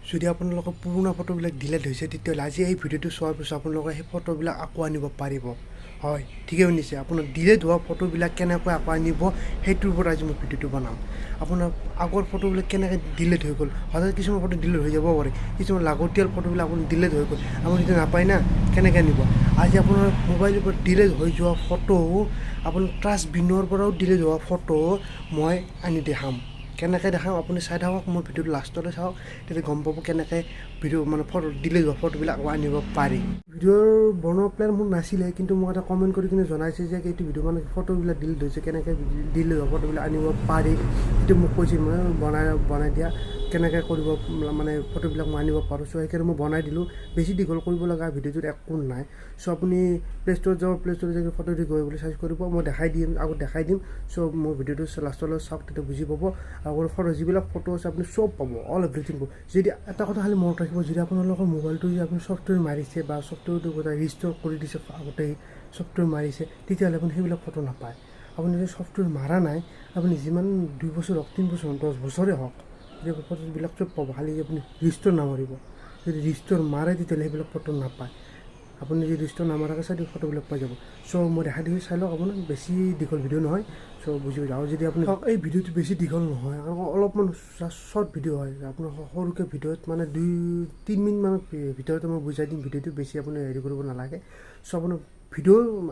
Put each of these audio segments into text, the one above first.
যদি আপোনালোকৰ পুৰণা ফটোবিলাক ডিলিট হৈছে তেতিয়াহ'লে আজি এই ভিডিঅ'টো চোৱাৰ পিছত আপোনালোকে সেই ফটোবিলাক আকৌ আনিব পাৰিব হয় ঠিকেই শুনিছে আপোনাৰ ডিলিট হোৱা ফটোবিলাক কেনেকৈ আকৌ আনিব সেইটোৰ ওপৰত আজি মই ভিডিঅ'টো বনাম আপোনাৰ আগৰ ফটোবিলাক কেনেকৈ ডিলিট হৈ গ'ল হঠাৎ কিছুমান ফটো ডিলিট হৈ যাব পাৰে কিছুমান লাগতিয়াল ফটোবিলাক আপুনি ডিলিট হৈ গ'ল আপুনি যদি নাপায় না কেনেকৈ আনিব আজি আপোনাৰ মোবাইলৰ পৰা ডিলিট হৈ যোৱা ফটো আপোনাৰ ট্ৰাষ্টবিনৰ পৰাও ডিলিট হোৱা ফটো মই আনি দেখাম কেনেকৈ দেখাম আপুনি চাই থাকক মোৰ ভিডিঅ'টো লাষ্টলৈ চাওক তেতিয়া গম পাব কেনেকৈ ভিডিঅ' মানে ফটো ডিলিট হোৱা ফটোবিলাক আনিব পাৰি ভিডিঅ'ৰ বনোৱা প্লেন মোৰ নাছিলে কিন্তু মোক এটা কমেণ্ট কৰি কিনে জনাইছে যে এইটো ভিডিঅ' মানে ফটোবিলাক ডিলিট হৈছে কেনেকৈ ডিলিট হোৱা ফটোবিলাক আনিব পাৰি সেইটো মোক কৈছিল মই বনাই দিয়া কেনেকৈ কৰিব মানে ফটোবিলাক মই আনিব পাৰোঁ চ' সেইকাৰণে মই বনাই দিলোঁ বেছি দীঘল কৰিব লগা ভিডিঅ'টোত একো নাই চ' আপুনি প্লে ষ্ট'ৰত যাব প্লে ষ্ট'ৰত যাই ফটো গৈ বুলি চাৰ্চ কৰিব মই দেখাই দিম চ' মোৰ ভিডিঅ'টো লাষ্টলৈ চাওক তেতিয়া বুজি পাব আৰু ফটো যিবিলাক ফটো আছে আপুনি চব পাব অল এভৰিথিং পাব যদি এটা কথা খালি মনত ৰাখিব যদি আপোনালোকৰ মোবাইলটো যদি আপুনি ছফ্টৱেৰ মাৰিছে বা ছফ্টৱেৰটো ৰিষ্ট'ৰ কৰি দিছে আগতে ছফ্টৱেৰ মাৰিছে তেতিয়াহ'লে আপুনি সেইবিলাক ফটো নাপায় আপুনি যদি ছফ্টৱেৰ মাৰা নাই আপুনি যিমান 2 বছৰ হওক 3 বছৰ হওক 10 বছৰে হওক সেই ফটোবিলাক চব পাব খালি আপুনি ৰিষ্ট'ৰ নামাৰিব যদি ৰিষ্ট'ৰ মাৰে তেতিয়াহ'লে সেইবিলাক ফটো নাপায় আপুনি যদি ৰিষ্ট'ৰ নামাৰাকৈ চাই ফটোবিলাক পাই যাব চ' মই দেখাই দিছোঁ চাই লওক আপোনাৰ বেছি দীঘল ভিডিঅ' নহয় চ' বুজি পাইছে আৰু যদি আপুনি এই ভিডিঅ'টো বেছি দীঘল নহয় আৰু অলপমান শ্বৰ্ট ভিডিঅ' হয় আপোনাৰ সৰুকৈ ভিডিঅ'ত মানে 2-3 মিনিটমানৰ ভিতৰতে মই বুজাই দিম ভিডিঅ'টো বেছি আপুনি হেৰি কৰিব নালাগে চ' আপোনাৰ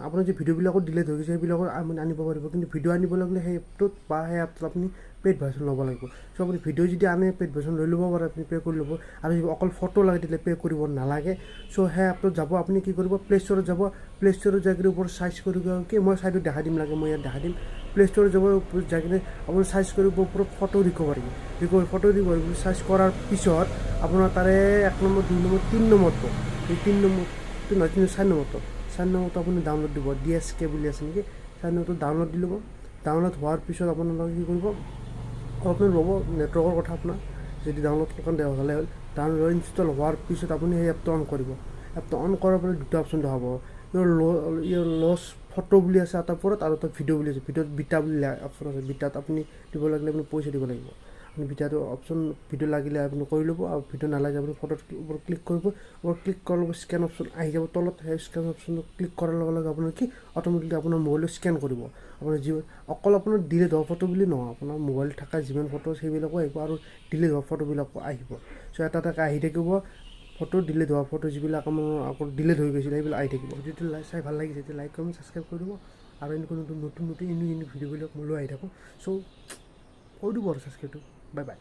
আপোনাৰ যে ভিডিঅ'বিলাকো ডিলিট হৈ গৈছে সেইবিলাকো আপুনি আনিব পাৰিব কিন্তু ভিডিঅ' আনিব লাগিলে সেই এপটোত বা সেই এপটোত আপুনি পেইড ভাৰ্চন ল'ব লাগিব চ' আপুনি ভিডিঅ' যদি আনে পেইড ভাৰ্চন লৈ ল'ব পাৰে আপুনি পে' কৰি ল'ব আৰু যদি অকল ফটো লাগে তেতিয়াহ'লে পে' কৰিব নালাগে চ' সেই এপটোত যাব আপুনি কি কৰিব প্লে ষ্ট'ৰত যাব প্লে ষ্ট'ৰত যাই কিনে ওপৰত চাৰ্চ কৰিব কি মই চাইডত দেখাই দিম লাগে মই ইয়াত দেখাই দিম প্লে ষ্ট'ৰত যাব যাই কিনে আপুনি চাৰ্চ কৰিব ওপৰত ফটো ৰিকভাৰী বুলি চাৰ্চ কৰাৰ পিছত আপোনাৰ তাৰে 1 নম্বৰ 2 নম্বৰ 3 নম্বৰটো এই 3 নম্বৰটো নহয় 4 নম্বৰটো আপুনি ডাউনলোড দিব DSK বুলি আছে নেকি 4 নম্বৰটো ডাউনলোড দি ল'ব ডাউনলোড হোৱাৰ পিছত আপোনালোকে কি কৰিব অলপমান ৰ'ব নেটৱৰ্কৰ কথা আপোনাৰ যদি ডাউনলোড হ'লে হ'ল ডাউনলোড ইনষ্টল হোৱাৰ পিছত আপুনি সেই এপটো অন কৰিব এপটো অন কৰাৰ পৰা দুটা অপশ্যন দেখাব ইয়াৰ লছ ফটো বুলি আছে এটা ওপৰত আৰু এটা ভিডিঅ' বুলি আছে ভিডিঅ'ত বিটা বুলি অপশ্যন আছে বিটাত আপুনি দিব লাগিলে আপুনি পইচা দিব লাগিব আপুনি বিটাটো অপশ্যন ভিডিঅ' লাগিলে আপুনি কৰি ল'ব আৰু ভিডিঅ' নালাগে আপুনি ফটোত ওপৰত ক্লিক কৰিব ওপৰত ক্লিক কৰাৰ লগত স্কেন অপশ্যন আহি যাব তলত সেই স্কেন অপশ্যনটো ক্লিক কৰাৰ লগে লগে আপোনাৰ কি অট'মেটিকলি আপোনাৰ মোবাইলত স্কেন কৰিব আপোনাৰ অকল আপোনাৰ ডিলিট হোৱা ফটো বুলি নহয় আপোনাৰ মোবাইল থকা যিমান ফটো সেইবিলাকো আহিব আৰু ডিলিট হোৱা ফটোবিলাকো আহিব চ' এটা আহি থাকিব ফটো ডিলিট হোৱা ফটো যিবিলাক আমাৰ আকৌ ডিলিট হৈ গৈছিলে সেইবিলাক আহি থাকিব যদি চাই ভাল লাগিছে তেতিয়া লাইক কমেণ্ট ছাবস্ক্ৰাইব কৰি দিব আৰু এনেকুৱা নতুন ভিডিঅ'বিলাক মই লৈ আহি থাকোঁ চ' কৰি দিব আৰু ছাবস্ক্ৰাইবটো বাই